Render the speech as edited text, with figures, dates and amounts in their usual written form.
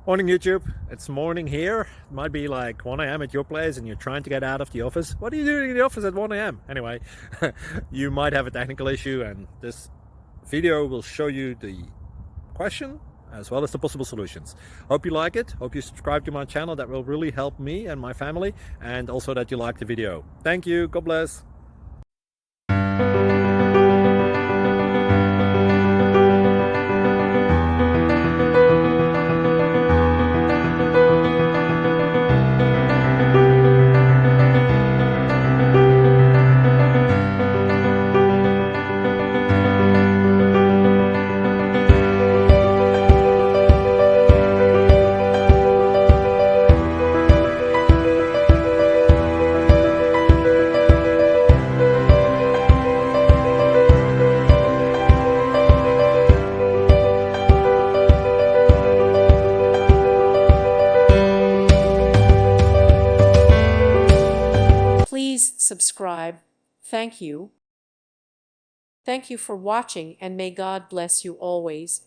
Morning YouTube, it's morning here. It might be like 1 a.m. at your place and you're trying to get out of the office. What are you doing in the office at 1 a.m.? Anyway, you might have a technical issue and this video will show you the question as well as the possible solutions. Hope you like it, hope you subscribe to my channel. That will really help me and my family, and also that you like the video. Thank you, God bless. Please subscribe. Thank you. Thank you for watching, and may God bless you always.